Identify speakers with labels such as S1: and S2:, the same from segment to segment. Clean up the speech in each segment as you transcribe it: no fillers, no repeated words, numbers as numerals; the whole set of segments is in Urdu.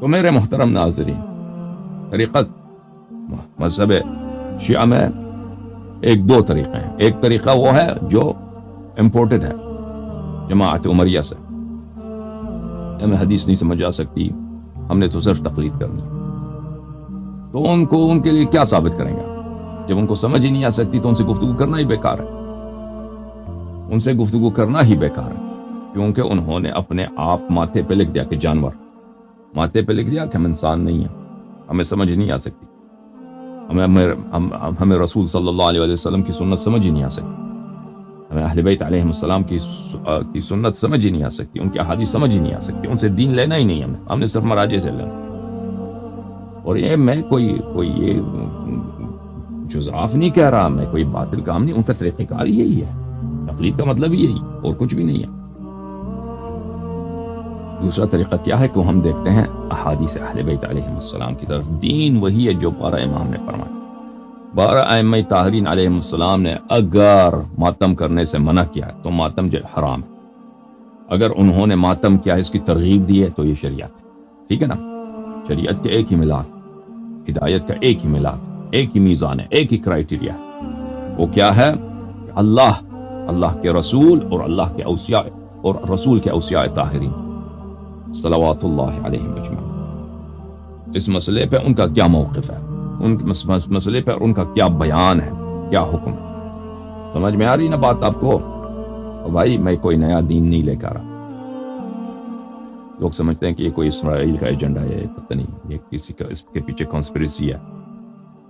S1: تو میرے محترم ناظرین، طریقت مذہب شیعہ میں ایک دو طریقے ہیں. ایک طریقہ وہ ہے جو امپورٹڈ ہے جماعت عمریہ سے. ہمیں حدیث نہیں سمجھ آ سکتی، ہم نے تو صرف تقلید کرنی. تو ان کے لیے کیا ثابت کریں گے؟ جب ان کو سمجھ ہی نہیں آ سکتی تو ان سے گفتگو کرنا ہی بیکار ہے. ان سے گفتگو کرنا ہی بیکار ہے، کیونکہ انہوں نے اپنے آپ ماتھے پہ لکھ دیا کہ جانور، ماتھے پہ لکھ دیا کہ ہم انسان نہیں ہیں. ہمیں سمجھ نہیں آ سکتی، ہمیں رسول صلی اللہ علیہ وسلم کی سنت سمجھ ہی نہیں آ سکتی، ہمیں اہل بیت علیہم السلام کی سنت سمجھ ہی نہیں آ سکتی، ان کی احادیث سمجھ ہی نہیں آ سکتی. ان سے دین لینا ہی نہیں ہم نے صرف مراجع سے لینا. اور یہ میں کوئی یہ جزاف نہیں کہہ رہا، میں کوئی باطل کام نہیں. ان کا طریقہ کار یہی ہے، تقلید کا مطلب یہی اور کچھ بھی نہیں ہے. دوسرا طریقہ کیا ہے کہ ہم دیکھتے ہیں احادیث اہل بیت علیہم السلام کی طرف. دین وہی ہے جو 12 امام نے فرمایا. 12 ائمہ طاہرین علیہم السلام نے اگر ماتم کرنے سے منع کیا ہے تو ماتم جو حرام ہے. اگر انہوں نے ماتم کیا، اس کی ترغیب دی ہے، تو یہ شریعت ہے. ٹھیک ہے نا؟ شریعت کے ایک ہی ملاک، ہدایت کا ایک ہی ملاک، ایک ہی میزان ہے، ایک ہی کرائیٹیریا ہے. وہ کیا ہے؟ اللہ کے رسول اور اللہ کے اوصیاء اور رسول کے اوصیاء طاہرین صلوات اللہ علیہم اجمعین، اس مسئلے پہ ان کا کیا موقف ہے، ان مسئلے پہ ان کا کیا بیان ہے، کیا حکم ہے. سمجھ میں آ رہی نا بات آپ کو؟ بھائی میں کوئی نیا دین نہیں لے کر رہا. لوگ سمجھتے ہیں کہ یہ کوئی اسرائیل کا ایجنڈا ہے، پتہ نہیں یہ کسی کا، اس کے پیچھے کانسپریسی ہے،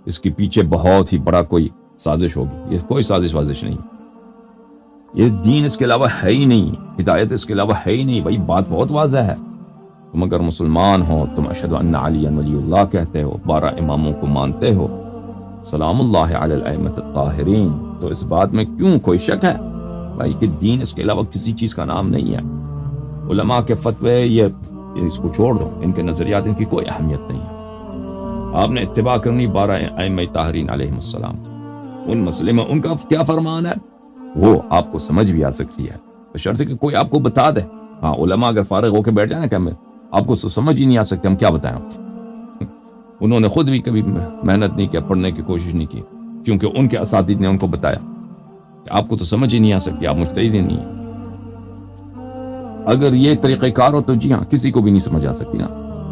S1: اس کے پیچھے بہت ہی بڑا کوئی سازش ہوگی. یہ کوئی سازش وازش نہیں، یہ دین اس کے علاوہ ہے ہی نہیں، ہدایت اس کے علاوہ ہے ہی نہیں. بھائی بات بہت واضح ہے. تم اگر مسلمان ہو، تم اشہد ان علی ولی اللہ کہتے ہو، 12 اماموں کو مانتے ہو، سلام اللہ علی الائمۃ الطاہرین، تو اس بات میں کیوں کوئی شک ہے بھائی کہ دین اس کے علاوہ کسی چیز کا نام نہیں ہے. علماء کے فتوے یہ اس کو چھوڑ دو، ان کے نظریات، ان کی کوئی اہمیت نہیں ہے. آپ نے اتباع کرنی 12 ائمہ طاہرین علیہم السلام کی. ان مسئلے میں ان کا کیا فرمان ہے وہ آپ کو سمجھ بھی آ سکتی ہے، بشرط کہ کوئی آپ کو بتا دے. ہاں، علماء اگر فارغ ہو کے بیٹھ جائیں نا کہ آپ کو سمجھ ہی نہیں آ سکتے، ہم کیا بتائیں آپ کو. انہوں نے خود بھی کبھی محنت نہیں کیا، پڑھنے کی کوشش نہیں کی، کیونکہ ان کے اساتذہ نے ان کو بتایا کہ آپ کو تو سمجھ ہی نہیں آ سکتی، آپ مجتہد ہی نہیں ہیں. اگر یہ طریقہ کار ہو تو جی ہاں، کسی کو بھی نہیں سمجھ آ سکتی نا.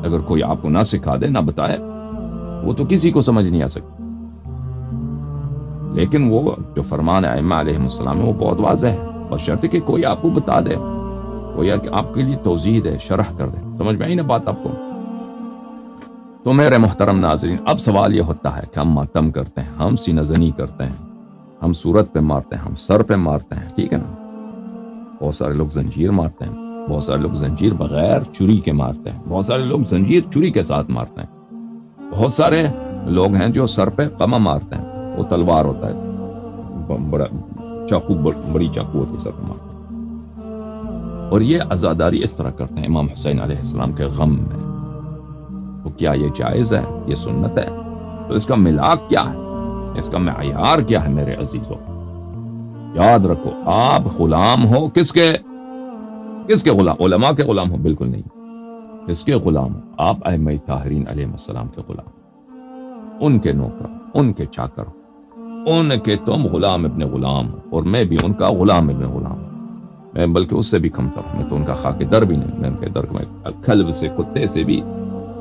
S1: اگر کوئی آپ کو نہ سکھا دے، نہ بتائے، وہ تو کسی کو سمجھ نہیں آ سکتی. لیکن وہ جو فرمان ائمہ علیہم السلام ہے وہ بہت واضح ہے، بشرط کہ کوئی آپ کو بتا دے، کوئی آپ کے لیے توضیح دے، شرح کر دے. سمجھ میں آئی نا بات آپ کو؟ تو میرے محترم ناظرین، اب سوال یہ ہوتا ہے کہ ہم ماتم کرتے ہیں، ہم سینہ زنی کرتے ہیں، ہم صورت پہ مارتے ہیں، ہم سر پہ مارتے ہیں، ٹھیک ہے نا؟ بہت سارے لوگ زنجیر مارتے ہیں، بہت سارے لوگ زنجیر بغیر چھری کے مارتے ہیں، بہت سارے لوگ زنجیر چھری کے ساتھ مارتے ہیں، بہت سارے لوگ ہیں جو سر پہ قمع مارتے ہیں، وہ تلوار ہوتا ہے، بڑا چاقو، بڑی چاقو ہوتی ہے، سر پہ مارتے ہیں. اور یہ عزاداری اس طرح کرتے ہیں امام حسین علیہ السلام کے غم میں. تو کیا یہ جائز ہے؟ یہ سنت ہے؟ تو اس کا ملاک کیا ہے؟ اس کا معیار کیا ہے میرے عزیزوں؟ یاد رکھو، آپ غلام ہو کس کے غلام؟ علماء کے غلام ہو؟ بالکل نہیں. کس کے غلام ہو؟ آپ ائمہ طاہرین علیہ السلام کے غلام، ان کے نوکر، ان کے چاکر، ان کے تم غلام ابن غلام ہو. اور میں بھی ان کا غلام ابن غلام ہوں. میں بلکہ اس سے بھی کم تر ہوں، میں تو ان کا خاک در بھی نہیں، میں ان کے در میں کلب سے، کتے سے بھی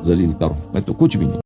S1: ذلیل تر ہوں، میں تو کچھ بھی نہیں.